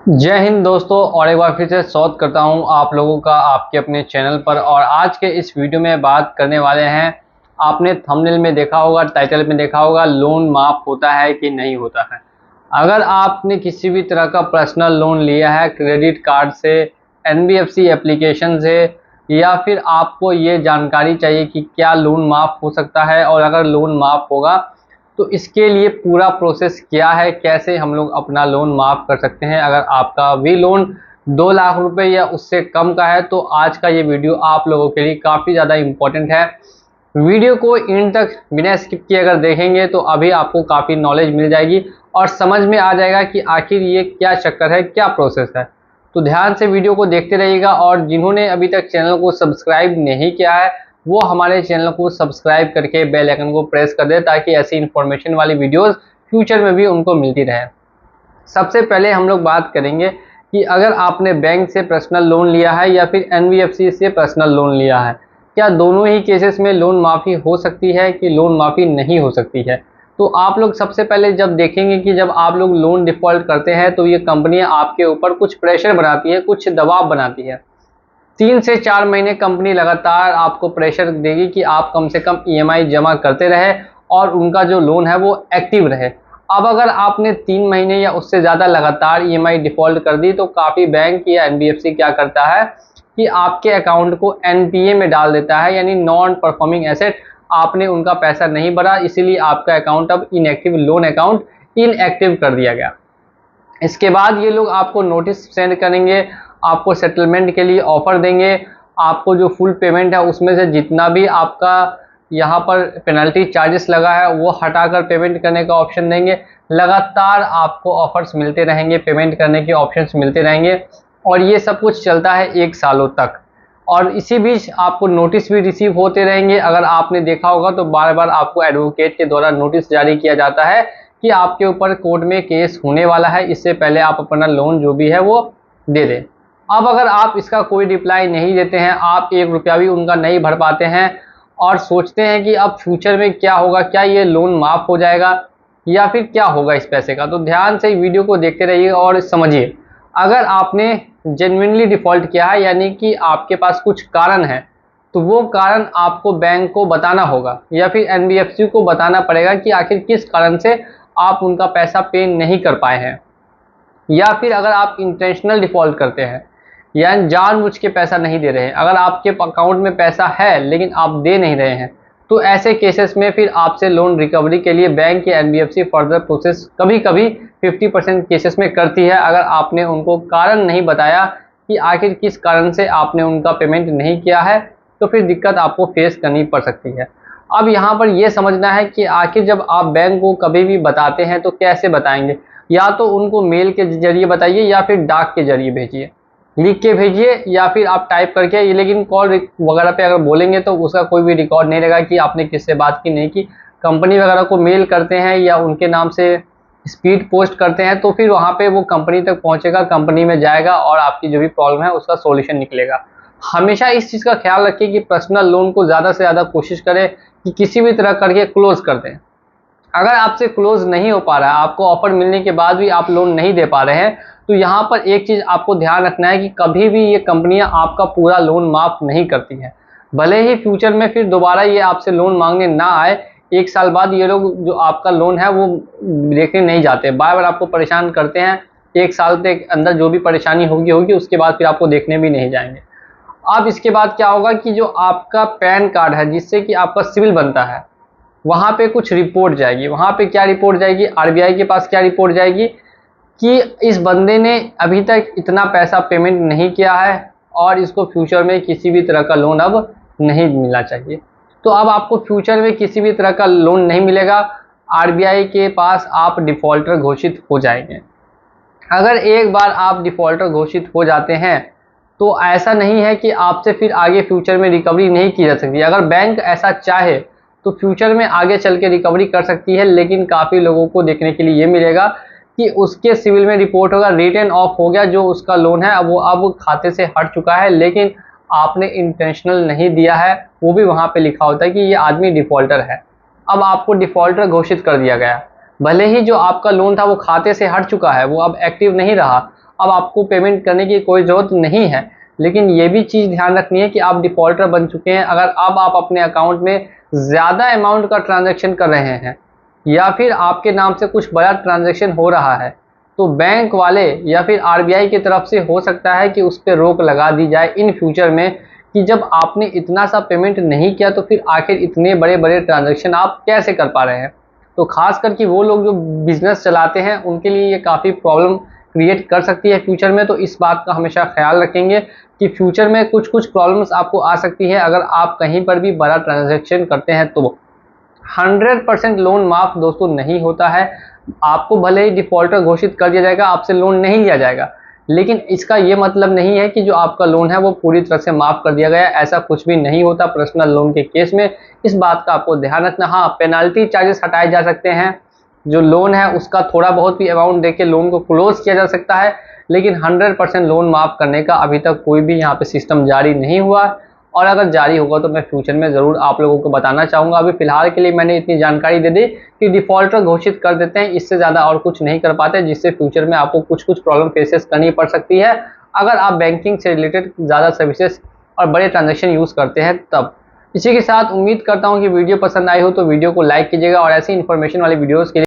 जय हिंद दोस्तों, और एक बार फिर से स्वागत करता हूं आप लोगों का आपके अपने चैनल पर। और आज के इस वीडियो में बात करने वाले हैं, आपने थंबनेल में देखा होगा, टाइटल में देखा होगा, लोन माफ होता है कि नहीं होता है। अगर आपने किसी भी तरह का पर्सनल लोन लिया है क्रेडिट कार्ड से, एनबीएफसी एप्लीकेशन से, या फिर आपको ये जानकारी चाहिए कि क्या लोन माफ हो सकता है और अगर लोन माफ होगा तो इसके लिए पूरा प्रोसेस क्या है, कैसे हम लोग अपना लोन माफ़ कर सकते हैं। अगर आपका भी लोन 2 लाख रुपए या उससे कम का है तो आज का ये वीडियो आप लोगों के लिए काफ़ी ज़्यादा इम्पोर्टेंट है। वीडियो को एंड तक बिना स्किप किए अगर देखेंगे तो अभी आपको काफ़ी नॉलेज मिल जाएगी और समझ में आ जाएगा कि आखिर ये क्या चक्कर है, क्या प्रोसेस है। तो ध्यान से वीडियो को देखते रहिएगा, और जिन्होंने अभी तक चैनल को सब्सक्राइब नहीं किया है वो हमारे चैनल को सब्सक्राइब करके बेल आइकन को प्रेस कर दे, ताकि ऐसी इन्फॉर्मेशन वाली वीडियोस फ्यूचर में भी उनको मिलती रहे। सबसे पहले हम लोग बात करेंगे कि अगर आपने बैंक से पर्सनल लोन लिया है या फिर एनबीएफसी से पर्सनल लोन लिया है, क्या दोनों ही केसेस में लोन माफ़ी हो सकती है कि लोन माफ़ी नहीं हो सकती है। तो आप लोग सबसे पहले जब देखेंगे कि जब आप लोग लोन डिफ़ॉल्ट करते हैं तो ये कंपनियां आपके ऊपर कुछ प्रेशर बनाती है, कुछ दबाव बनाती है। 3 से 4 महीने कंपनी लगातार आपको प्रेशर देगी कि आप कम से कम ईएमआई जमा करते रहे और उनका जो लोन है वो एक्टिव रहे। अब अगर आपने 3 महीने या उससे ज़्यादा लगातार ईएमआई डिफ़ॉल्ट कर दी तो काफ़ी बैंक या एनबीएफसी क्या करता है कि आपके अकाउंट को एनपीए में डाल देता है, यानी नॉन परफॉर्मिंग एसेट। आपने उनका पैसा नहीं भरा, इसीलिए आपका अकाउंट अब इनएक्टिव, लोन अकाउंट इनएक्टिव कर दिया गया। इसके बाद ये लोग आपको नोटिस सेंड करेंगे, आपको सेटलमेंट के लिए ऑफ़र देंगे, आपको जो फुल पेमेंट है उसमें से जितना भी आपका यहाँ पर पेनल्टी चार्जेस लगा है वो हटाकर पेमेंट करने का ऑप्शन देंगे। लगातार आपको ऑफर्स मिलते रहेंगे, पेमेंट करने के ऑप्शंस मिलते रहेंगे, और ये सब कुछ चलता है 1 सालों तक। और इसी बीच आपको नोटिस भी रिसीव होते रहेंगे। अगर आपने देखा होगा तो बार बार आपको एडवोकेट के द्वारा नोटिस जारी किया जाता है कि आपके ऊपर कोर्ट में केस होने वाला है, इससे पहले आप अपना लोन जो भी है वो दे दें। अब अगर आप इसका कोई रिप्लाई नहीं देते हैं, आप 1 रुपया भी उनका नहीं भर पाते हैं और सोचते हैं कि अब फ्यूचर में क्या होगा, क्या ये लोन माफ़ हो जाएगा या फिर क्या होगा इस पैसे का, तो ध्यान से वीडियो को देखते रहिए और समझिए। अगर आपने जेन्युइनली डिफ़ॉल्ट किया है, यानी कि आपके पास कुछ कारण है, तो वो कारण आपको बैंक को बताना होगा या फिर एनबीएफसी को बताना पड़ेगा कि आखिर किस कारण से आप उनका पैसा पे नहीं कर पाए हैं। या फिर अगर आप इंटेंशनल डिफ़ॉल्ट करते हैं, यानी जानबूझ के पैसा नहीं दे रहे हैं, अगर आपके अकाउंट में पैसा है लेकिन आप दे नहीं रहे हैं, तो ऐसे केसेस में फिर आपसे लोन रिकवरी के लिए बैंक या एनबीएफसी फर्दर प्रोसेस कभी कभी 50% केसेस में करती है। अगर आपने उनको कारण नहीं बताया कि आखिर किस कारण से आपने उनका पेमेंट नहीं किया है, तो फिर दिक्कत आपको फेस करनी पड़ सकती है। अब यहाँ पर यह समझना है कि आखिर जब आप बैंक को कभी भी बताते हैं तो कैसे बताएंगे। या तो उनको मेल के जरिए बताइए या फिर डाक के जरिए भेजिए, लिख के भेजिए या फिर आप टाइप करके। ये लेकिन कॉल वगैरह पे अगर बोलेंगे तो उसका कोई भी रिकॉर्ड नहीं रहेगा कि आपने किससे बात की नहीं की। कंपनी वगैरह को मेल करते हैं या उनके नाम से स्पीड पोस्ट करते हैं तो फिर वहाँ पे वो कंपनी तक पहुँचेगा, कंपनी में जाएगा और आपकी जो भी प्रॉब्लम है उसका सॉल्यूशन निकलेगा। हमेशा इस चीज़ का ख्याल रखिए कि पर्सनल लोन को ज़्यादा से ज़्यादा कोशिश करें कि किसी भी तरह करके क्लोज़ कर दें। अगर आपसे क्लोज नहीं हो पा रहा है, आपको ऑफर मिलने के बाद भी आप लोन नहीं दे पा रहे हैं, तो यहाँ पर एक चीज़ आपको ध्यान रखना है कि कभी भी ये कंपनियां आपका पूरा लोन माफ़ नहीं करती हैं। भले ही फ्यूचर में फिर दोबारा ये आपसे लोन मांगने ना आए, 1 साल बाद ये लोग जो आपका लोन है वो देखने नहीं जाते, बार बार आपको परेशान करते हैं। 1 साल के अंदर जो भी परेशानी होगी उसके बाद फिर आपको देखने भी नहीं जाएंगे। अब इसके बाद क्या होगा कि जो आपका पैन कार्ड है जिससे कि आपका सिविल बनता है, वहाँ पे कुछ रिपोर्ट जाएगी। वहाँ पे क्या रिपोर्ट जाएगी, आरबीआई के पास क्या रिपोर्ट जाएगी कि इस बंदे ने अभी तक इतना पैसा पेमेंट नहीं किया है और इसको फ्यूचर में किसी भी तरह का लोन अब नहीं मिलना चाहिए। तो अब आपको फ्यूचर में किसी भी तरह का लोन नहीं मिलेगा, आरबीआई के पास आप डिफ़ॉल्टर घोषित हो जाएंगे। अगर एक बार आप डिफ़ॉल्टर घोषित हो जाते हैं तो ऐसा नहीं है कि आपसे फिर आगे फ्यूचर में रिकवरी नहीं की जा सकती। अगर बैंक ऐसा चाहे तो फ्यूचर में आगे चल के रिकवरी कर सकती है, लेकिन काफ़ी लोगों को देखने के लिए ये मिलेगा कि उसके सिविल में रिपोर्ट होगा रिटन ऑफ हो गया, जो उसका लोन है वो अब खाते से हट चुका है, लेकिन आपने इंटेंशनल नहीं दिया है, वो भी वहाँ पे लिखा होता है कि ये आदमी डिफ़ॉल्टर है। अब आपको डिफ़ॉल्टर घोषित कर दिया गया, भले ही जो आपका लोन था वो खाते से हट चुका है, वो अब एक्टिव नहीं रहा, अब आपको पेमेंट करने की कोई ज़रूरत नहीं है। लेकिन ये भी चीज़ ध्यान रखनी है कि आप डिफ़ॉल्टर बन चुके हैं। अगर अब आप अपने अकाउंट में ज़्यादा अमाउंट का ट्रांज़ैक्शन कर रहे हैं या फिर आपके नाम से कुछ बड़ा ट्रांज़ैक्शन हो रहा है, तो बैंक वाले या फिर आरबीआई की तरफ से हो सकता है कि उस पे रोक लगा दी जाए इन फ्यूचर में, कि जब आपने इतना सा पेमेंट नहीं किया तो फिर आखिर इतने बड़े-बड़े ट्रांज़ैक्शन आप कैसे कर पा रहे हैं। तो ख़ासकर कि वो लोग जो बिज़नेस चलाते हैं उनके लिए ये काफ़ी प्रॉब्लम क्रिएट कर सकती है फ्यूचर में। तो इस बात का हमेशा ख़्याल रखेंगे कि फ्यूचर में कुछ-कुछ प्रॉब्लम्स आपको आ सकती है अगर आप कहीं पर भी बड़ा ट्रांज़ैक्शन करते हैं तो। 100% लोन माफ़ दोस्तों नहीं होता है। आपको भले ही डिफ़ॉल्टर घोषित कर दिया जाएगा, आपसे लोन नहीं लिया जाएगा, लेकिन इसका ये मतलब नहीं है कि जो आपका लोन है वो पूरी तरह से माफ़ कर दिया गया है। ऐसा कुछ भी नहीं होता पर्सनल लोन के केस में। इस बात का आपको ध्यान रखना। हाँ, पेनल्टी चार्जेस हटाए जा सकते हैं। जो लोन है उसका थोड़ा बहुत भी अमाउंट देके लोन को क्लोज़ किया जा सकता है, लेकिन 100% लोन माफ़ करने का अभी तक कोई भी यहाँ पे सिस्टम जारी नहीं हुआ है। और अगर जारी होगा तो मैं फ्यूचर में ज़रूर आप लोगों को बताना चाहूँगा। अभी फ़िलहाल के लिए मैंने इतनी जानकारी दे दी कि डिफ़ॉल्टर घोषित कर देते हैं, इससे ज़्यादा और कुछ नहीं कर पाते, जिससे फ्यूचर में आपको कुछ-कुछ प्रॉब्लम फेसेस करनी पड़ सकती है, अगर आप बैंकिंग से रिलेटेड ज़्यादा सर्विसेज़ और बड़े ट्रांज़ैक्शन यूज़ करते हैं तब। इसी के साथ उम्मीद करता हूँ कि वीडियो पसंद आई हो तो वीडियो को लाइक कीजिएगा और ऐसी इन्फॉर्मेशन वाली वीडियोज़ के लिए